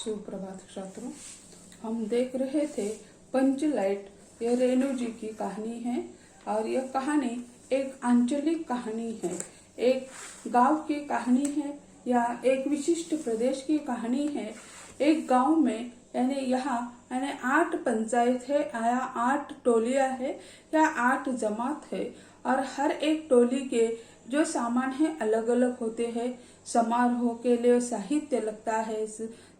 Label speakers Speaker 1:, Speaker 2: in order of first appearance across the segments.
Speaker 1: सुप्रभात छात्रों। हम देख रहे थे पंचलाइट। यह रेणु जी की कहानी है और यह कहानी एक आंचलिक कहानी है, एक गांव की कहानी है या एक विशिष्ट प्रदेश की कहानी है। एक गांव में यानी यहाँ 8 पंचायत है या 8 टोलियां है या 8 जमात है और हर एक टोली के जो सामान है अलग अलग होते हैं। समारोह के लिए साहित्य लगता है,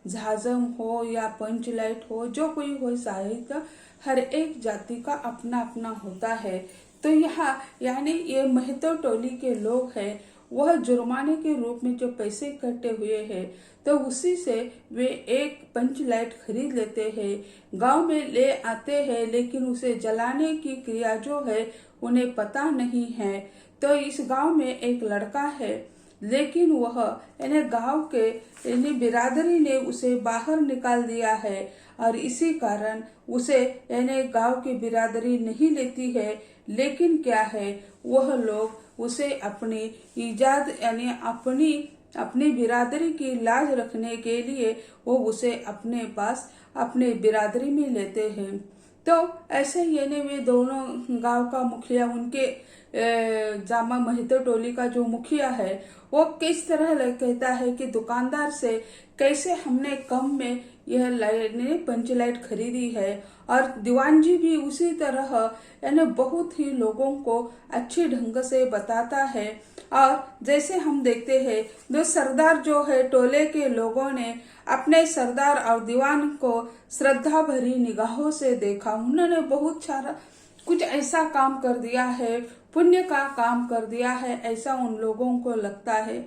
Speaker 1: झाजम हो या पंचलाइट हो, जो कोई हो साहित्य हर एक जाति का अपना अपना होता है। तो यहाँ यानी ये महतो टोली के लोग हैं, वह जुर्माने के रूप में जो पैसे इकट्ठे हुए हैं तो उसी से वे एक पंचलाइट खरीद लेते हैं, गांव में ले आते हैं, लेकिन उसे जलाने की क्रिया जो है उन्हें पता नहीं है। तो इस गांव में एक लड़का है, लेकिन वह यानी गांव के यानी बिरादरी ने उसे बाहर निकाल दिया है और इसी कारण उसे यानी गांव की बिरादरी नहीं लेती है। लेकिन क्या है, वह लोग उसे अपनी इजाद यानी अपनी बिरादरी की लाज रखने के लिए वो उसे अपने पास अपने बिरादरी में लेते हैं। तो ऐसे यानी वे दोनों गांव का मुखिया, उनके जामा महतो टोली का जो मुखिया है वो किस तरह कहता है कि दुकानदार से कैसे हमने कम में यह पंचलाइट खरीदी है, और दीवान जी भी उसी तरह यानी बहुत ही लोगों को अच्छे ढंग से बताता है। और जैसे हम देखते हैं दो सरदार जो है टोले के लोगों ने अपने सरदार और दीवान को श्रद्धा भरी निगाहों से देखा। उन्होंने बहुत सारा कुछ ऐसा काम कर दिया है, पुण्य का काम कर दिया है, ऐसा उन लोगों को लगता है।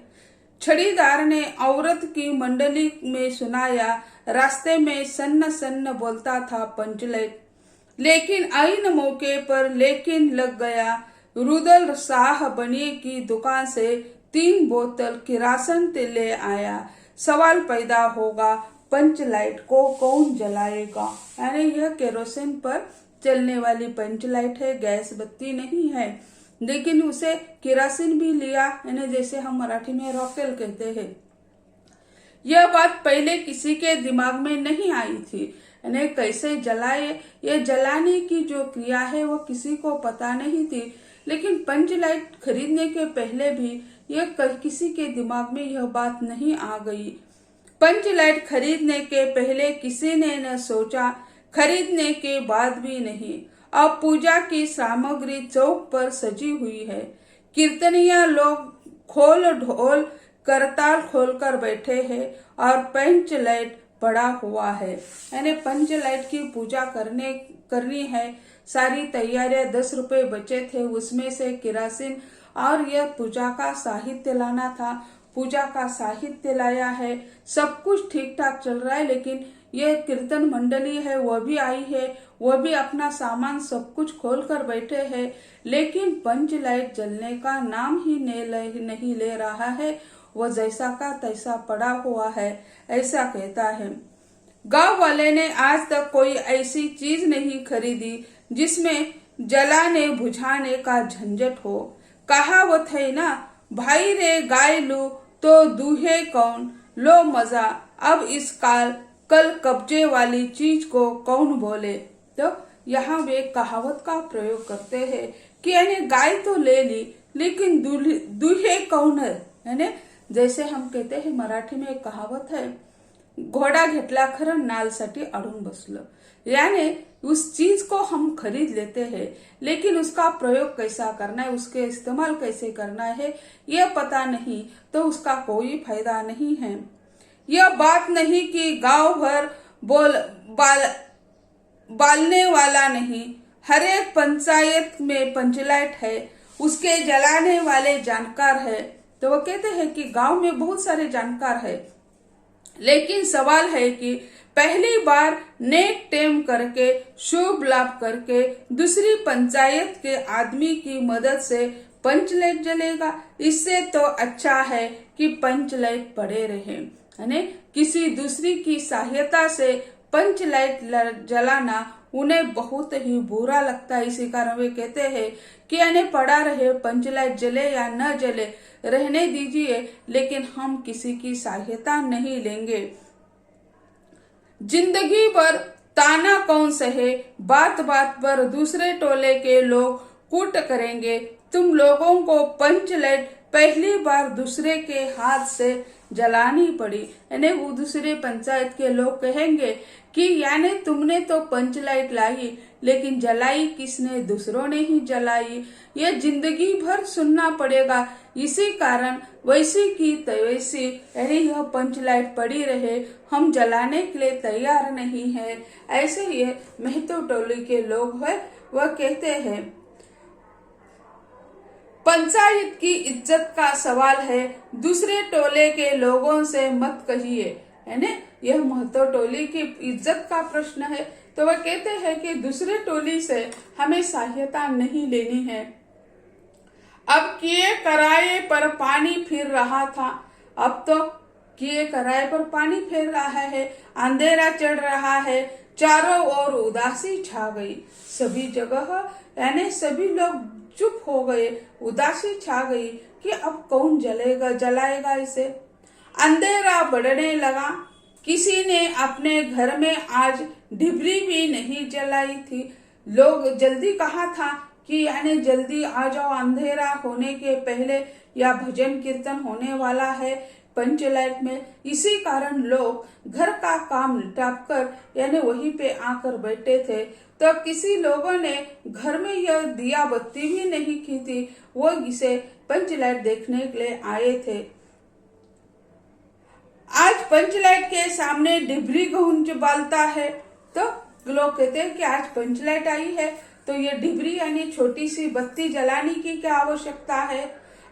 Speaker 1: छड़ीदार ने औरत की मंडली में सुनाया, रास्ते में सन्न सन्न बोलता था पंचलाइट, लेकिन आईन मौके पर लेकिन लग गया। रुदल शाह बनिए की दुकान से 3 बोतल किरासन ले आया। सवाल पैदा होगा, पंचलाइट को कौन जलाएगा? यानी यह केरोसिन पर चलने वाली पंचलाइट है, गैस बत्ती नहीं है, लेकिन उसे किरासिन भी लिया, यानी जैसे हम मराठी में रॉकेल कहते हैं। यह बात पहले किसी के दिमाग में नहीं आई थी, यानी कैसे जलाए, यह जलाने की जो क्रिया है वो किसी को पता नहीं थी। लेकिन पंचलाइट खरीदने के पहले भी यह किसी के दिमाग में यह बात नहीं आ गई। पंचलाइट खरीदने के पहले किसी ने न सोचा, खरीदने के बाद भी नहीं। अब पूजा की सामग्री चौक पर सजी हुई है, कीर्तनिया लोग खोल ढोल करताल खोलकर बैठे हैं और पंचलाइट पड़ा हुआ है। यानी पंचलाइट की पूजा करनी है। सारी तैयारियां 10 रुपए बचे थे, उसमें से किरासिन और यह पूजा का साहित्य लाना था। पूजा का साहित्य लाया है, सब कुछ ठीक ठाक चल रहा है। लेकिन ये कीर्तन मंडली है वह भी आई है, वह भी अपना सामान सब कुछ खोल कर बैठे हैं, लेकिन पंचलाइट जलने का नाम ही नहीं ले रहा है। वह जैसा का तैसा पड़ा हुआ है, ऐसा कहता है। गांव वाले ने आज तक कोई ऐसी चीज नहीं खरीदी जिसमें जलाने बुझाने का झंझट हो। कहावत है ना, भाई रे गाय लू तो दूहे कौन, लो मजा अब इस काल, कल कब्जे वाली चीज को कौन बोले। तो यहाँ वे कहावत का प्रयोग करते हैं कि यानी गाय तो ले ली, लेकिन दूहे कौन है। यानी जैसे हम कहते हैं मराठी में एक कहावत है, घोडा घेतला खरं नालसाठी अडून बसलं। यानी उस चीज को हम खरीद लेते हैं, लेकिन उसका प्रयोग कैसा करना है, उसके इस्तेमाल कैसे करना है यह पता नहीं, तो उसका कोई फायदा नहीं है। यह बात नहीं कि गांव भर बालने वाला नहीं, हर एक पंचायत में पंचलाइट है, उसके जलाने वाले जानकार है। तो वो कहते हैं कि गांव में बहुत सारे जानकार है, लेकिन सवाल है कि पहली बार नेक टेम करके शुभ लाभ करके दूसरी पंचायत के आदमी की मदद से पंचलाइट जलेगा। इससे तो अच्छा है कि पंचलाइट पड़े रहे, यानी किसी दूसरी की सहायता से पंचलाइट जलाना उन्हें बहुत ही बुरा लगता है। इसी कारण वे कहते हैं कि यानी पड़ा रहे, पंचलाइट जले या न जले रहने दीजिए, लेकिन हम किसी की सहायता नहीं लेंगे। जिंदगी भर ताना कौन सहे, बात बात पर दूसरे टोले के लोग कूट करेंगे। तुम लोगों को पंचलाइट पहली बार दूसरे के हाथ से जलानी पड़ी। यानी वो दूसरे पंचायत के लोग कहेंगे कि यानी तुमने तो पंचलाइट लाई, लेकिन जलाई किसने? दूसरों ने ही जलाई। ये जिंदगी भर सुनना पड़ेगा। इसी कारण वैसी की तैसी, यानी यह पंचलाइट पड़ी रहे, हम जलाने के लिए तैयार नहीं है। ऐसे ये महतो टोली के लोग है वह कहते हैं पंचायत की इज्जत का सवाल है, दूसरे टोले के लोगों से मत कहिए। यानी यह महतो टोली की इज्जत का प्रश्न है, तो वह कहते हैं कि दूसरे टोली से हमें सहायता नहीं लेनी है। अब किए कराए पर पानी फिर रहा था। अब तो किए कराए पर पानी फिर रहा है, अंधेरा चढ़ रहा है, चारों ओर उदासी छा गई। सभी जगह यानी सभी लोग चुप हो गए, उदासी छा गई कि अब कौन जलाएगा इसे। अंधेरा बढ़ने लगा। किसी ने अपने घर में आज डिबरी भी नहीं जलाई थी। लोग जल्दी कहा था कि यानी जल्दी आ जाओ, अंधेरा होने के पहले या भजन कीर्तन होने वाला है पंचलाइट में। इसी कारण लोग घर का काम निपटाप कर यानी वहीं पे आकर बैठे थे। तो किसी लोगों ने घर में यह दिया बत्ती भी नहीं की थी, वो इसे पंचलाइट देखने के लिए आए थे। आज पंचलाइट के सामने डिबरी गूंज बालता है, तो लोग कहते हैं कि आज पंचलाइट आई है तो ये डिबरी यानी छोटी सी बत्ती जलाने की क्या आवश्यकता है।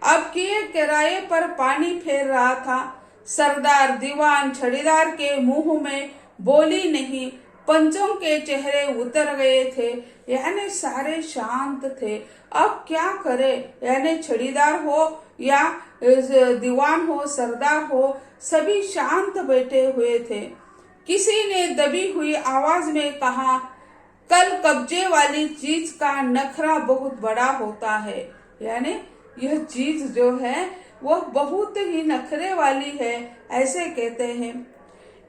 Speaker 1: अब किए किराए पर पानी फेर रहा था। सरदार दीवान छड़ीदार के मुंह में बोली नहीं, पंचों के चेहरे उतर गए थे, यानी सारे शांत थे। अब क्या करे, यानी छड़ीदार हो या दीवान हो, सरदार हो, सभी शांत बैठे हुए थे। किसी ने दबी हुई आवाज में कहा, कल कब्जे वाली चीज का नखरा बहुत बड़ा होता है। यानी यह चीज जो है वह बहुत ही नखरे वाली है, ऐसे कहते हैं।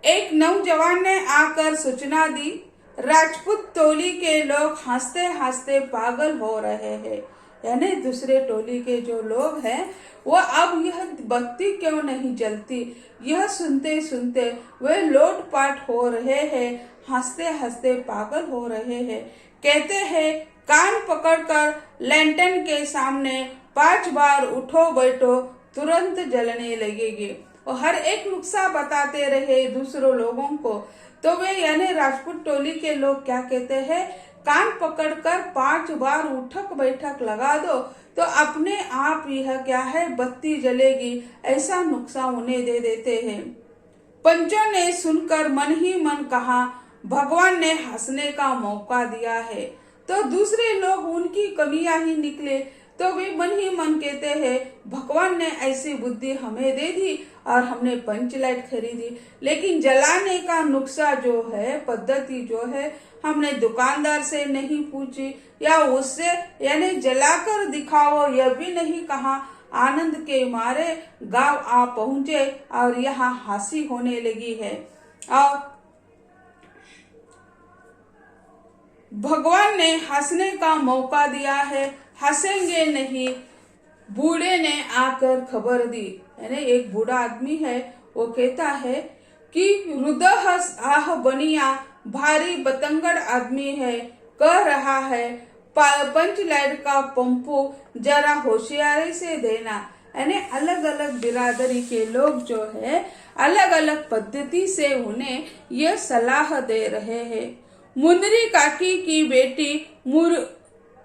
Speaker 1: एक नौजवान ने आकर सूचना दी, राजपूत टोली के लोग हंसते हंसते पागल हो रहे हैं। यानी दूसरे टोली के जो लोग हैं वो अब यह बत्ती क्यों नहीं जलती, यह सुनते सुनते वे लोटपाट हो रहे हैं, हंसते हंसते पागल हो रहे हैं। कहते हैं कान पकड़कर लैंटर्न के सामने 5 बार उठो बैठो, तुरंत जलने लगेगी। और हर एक नुस्खा बताते रहे दूसरों लोगों को। तो वे यानी राजपूत टोली के लोग क्या कहते हैं, कान पकड़कर 5 बार उठक बैठक लगा दो तो अपने आप यह क्या है बत्ती जलेगी, ऐसा नुस्खा उन्हें दे देते हैं। पंचों ने सुनकर मन ही मन कहा, भगवान ने हंसने का मौका दिया है। तो दूसरे लोग उनकी कमियां ही निकले, तो वे मन ही मन कहते हैं भगवान ने ऐसी बुद्धि हमें दे दी और हमने पंचलाइट खरीदी, लेकिन जलाने का नुस्खा जो है, पद्धति जो है, हमने दुकानदार से नहीं पूछी या उससे यानी जलाकर दिखाओ यह भी नहीं कहा। आनंद के मारे गांव आ पहुंचे और यहाँ हंसी होने लगी है। और भगवान ने हंसने का मौका दिया है, हंसेंगे नहीं। बूढ़े ने आकर खबर दी, यानी एक बूढ़ा आदमी है, वो कहता है कि रुदह आह बनिया, भारी बतंगड़ आदमी है, कह रहा है पंचलाइट का पंपू जरा होशियारी से देना। यानी अलग अलग बिरादरी के लोग जो है अलग अलग पद्धति से उन्हें यह सलाह दे रहे हैं। मुनरी काकी की बेटी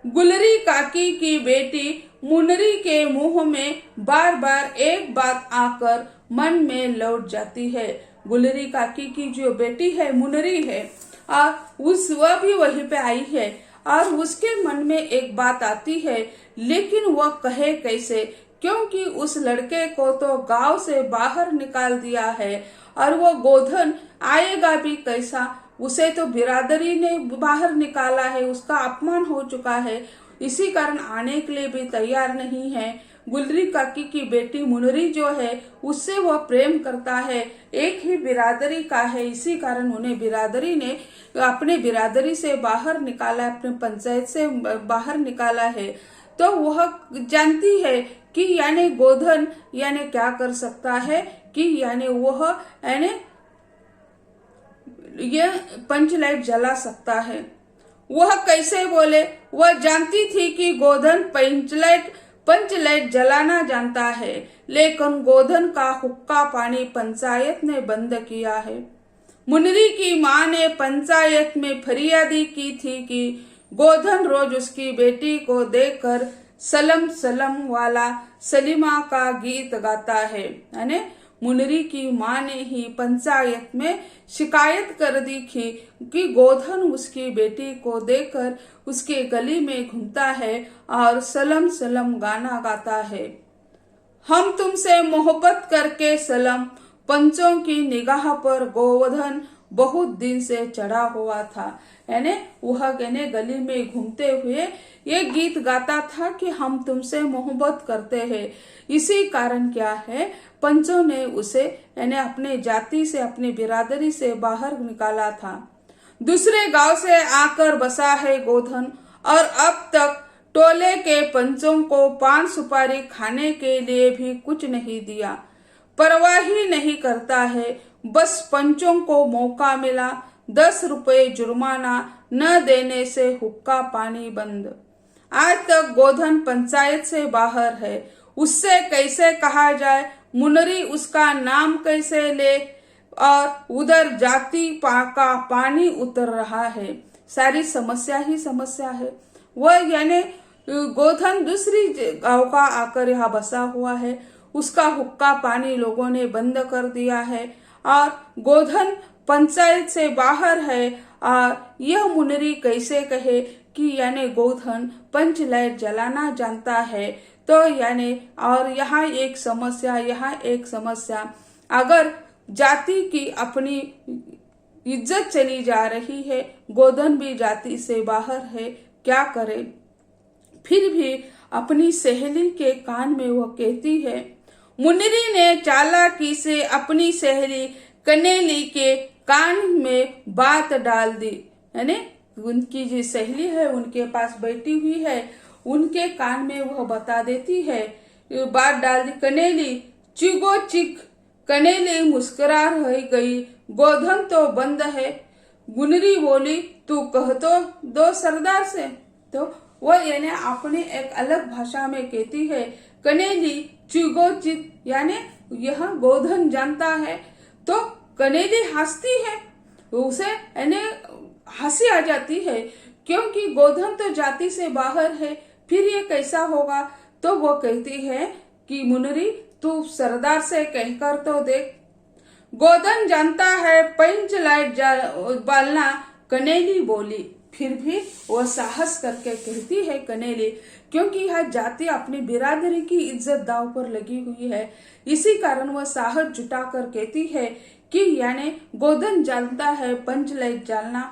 Speaker 1: गुलरी काकी की बेटी मुनरी के मुंह में बार बार एक बात आकर मन में लौट जाती है। गुलरी काकी की जो बेटी है मुनरी है, वह भी वहीं पे आई है और उसके मन में एक बात आती है, लेकिन वह कहे कैसे, क्योंकि उस लड़के को तो गांव से बाहर निकाल दिया है और वो गोधन आएगा भी कैसा, उसे तो बिरादरी ने बाहर निकाला है, उसका अपमान हो चुका है, इसी कारण आने के लिए भी तैयार नहीं है। गुलरी काकी की बेटी मुनरी जो है उससे वह प्रेम करता है, एक ही बिरादरी का है, इसी कारण उन्हें बिरादरी ने अपने बिरादरी से बाहर निकाला, अपने पंचायत से बाहर निकाला है। तो वह जानती है कि यानी गोधन यानी क्या कर सकता है कि यानी वह यानी यह पंचलाइट जला सकता है। वह कैसे बोले, वह जानती थी कि गोधन पंचलाइट जलाना जानता है, लेकिन गोधन का हुक्का पानी पंचायत ने बंद किया है। मुनरी की मां ने पंचायत में फरियादी की थी कि गोधन रोज उसकी बेटी को देखकर सलम सलम वाला सलीमा का गीत गाता है। यानी मुनरी की मां ने ही पंचायत में शिकायत कर दी थी कि गोधन उसकी बेटी को देखकर उसके गली में घूमता है और सलम सलम गाना गाता है। हम तुमसे मोहब्बत करके सलम, पंचों की निगाह पर गोधन बहुत दिन से चढ़ा हुआ था। यानी वह गली में घूमते हुए ये गीत गाता था कि हम तुमसे मोहब्बत करते हैं। इसी कारण क्या है, पंचों ने उसे यानी अपने जाति से, अपनी बिरादरी से बाहर निकाला था। दूसरे गांव से आकर बसा है गोधन और अब तक टोले के पंचों को पान सुपारी खाने के लिए भी कुछ नहीं दिया, परवाह ही नहीं करता है। बस पंचों को मौका मिला, 10 रुपए जुर्माना न देने से हुक्का पानी बंद। आज तक गोधन पंचायत से बाहर है, उससे कैसे कहा जाए, मुनरी उसका नाम कैसे ले, और उधर जाति का पानी उतर रहा है। सारी समस्या ही समस्या है। वह यानी गोधन दूसरी गांव का आकर यहाँ बसा हुआ है, उसका हुक्का पानी लोगों ने बंद कर दिया है और गोधन पंचायत से बाहर है। और यह मुनरी कैसे कहे कि यानी गोधन पंचलाइट जलाना जानता है। तो यानी और यहाँ एक समस्या, अगर जाति की अपनी इज्जत चली जा रही है, गोधन भी जाति से बाहर है, क्या करे। फिर भी अपनी सहेली के कान में वो कहती है, मुनरी ने चालाकी से अपनी सहेली कनेली के कान में बात डाल दी। यानी उनकी जो सहेली है उनके पास बैठी हुई है, उनके कान में वह बता देती है, बात डाल दी। कनेली चिगो चिक, कनेली मुस्कुरा रह गई, गोधन तो बंद है। मुनरी बोली, तू कह तो दो सरदार से। तो वह यानी अपनी एक अलग भाषा में कहती है, कनेली चिगो चिक, यानी यह गोधन जानता है। तो कनेली हंसती है, उसे यानी हंसी आ जाती है, क्योंकि गोधन तो जाति से बाहर है, फिर ये कैसा होगा। तो वो कहती है कि मुनरी तू सरदार से कहकर तो देख, गोधन जानता है पंचलाइट बालना, कनेली बोली। फिर भी वो साहस करके कहती है कनेली, क्योंकि यह जाति अपनी बिरादरी की इज्जत दाव पर लगी हुई है, इसी कारण वह साहस जुटाकर कहती है कि यानी गोधन जानता है पंचलाइट जलाना।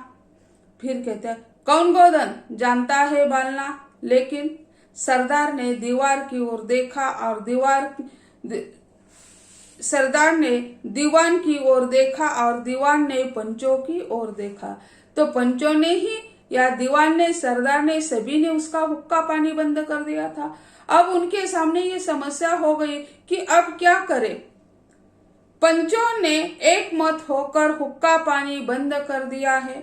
Speaker 1: फिर कहते हैं, कौन गोधन जानता है बालना। लेकिन सरदार ने दीवार की ओर देखा और सरदार ने दीवान की ओर देखा और दीवान ने पंचों की ओर देखा। तो पंचों ने ही या दीवान ने, सरदार ने, सभी ने उसका हुक्का पानी बंद कर दिया था। अब उनके सामने ये समस्या हो गई कि अब क्या करें। पंचों ने एक मत होकर हुक्का पानी बंद कर दिया है।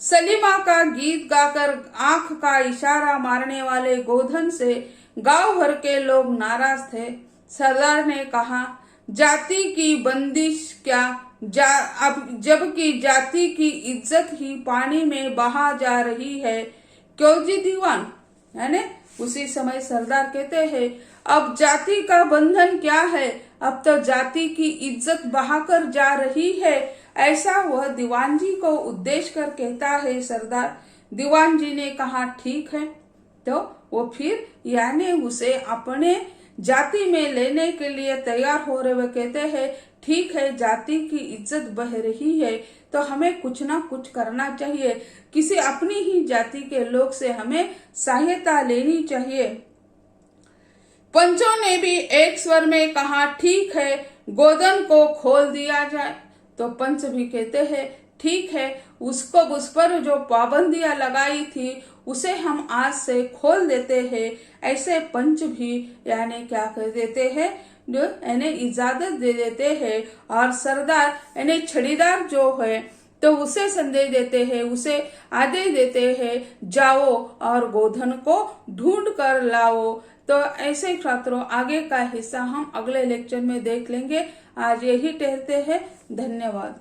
Speaker 1: सलीमा का गीत गाकर आंख का इशारा मारने वाले गोधन से गांव भर के लोग नाराज थे। सरदार ने कहा, जाति की बंदिश क्या, अब जबकि जाति की इज्जत ही पानी में बहा जा रही है, क्यों जी दीवान। यानी उसी समय सरदार कहते हैं, अब जाति का बंधन क्या है, अब तो जाति की इज्जत बहाकर जा रही है, ऐसा वह दीवान जी को उद्देश्य कर कहता है सरदार। दीवान जी ने कहा ठीक है। तो वो फिर यानी उसे अपने जाति में लेने के लिए तैयार हो रहे हुए कहते हैं, ठीक है, जाति की इज्जत बह रही है तो हमें कुछ ना कुछ करना चाहिए, किसी अपनी ही जाति के लोग से हमें सहायता लेनी चाहिए। पंचों ने भी एक स्वर में कहा, ठीक है, गोधन को खोल दिया जाए। तो पंच भी कहते हैं, ठीक है, उस पर जो पाबंदियां लगाई थी उसे हम आज से खोल देते हैं। ऐसे पंच भी यानी क्या कर देते हैं, जो यानी इजाजत दे देते हैं। और सरदार यानी छड़ीदार जो है तो उसे संदेश देते हैं, उसे आदेश देते हैं, जाओ और गोधन को ढूंढ कर लाओ। तो ऐसे छात्रों, आगे का हिस्सा हम अगले लेक्चर में देख लेंगे। आज यही कहते हैं, धन्यवाद।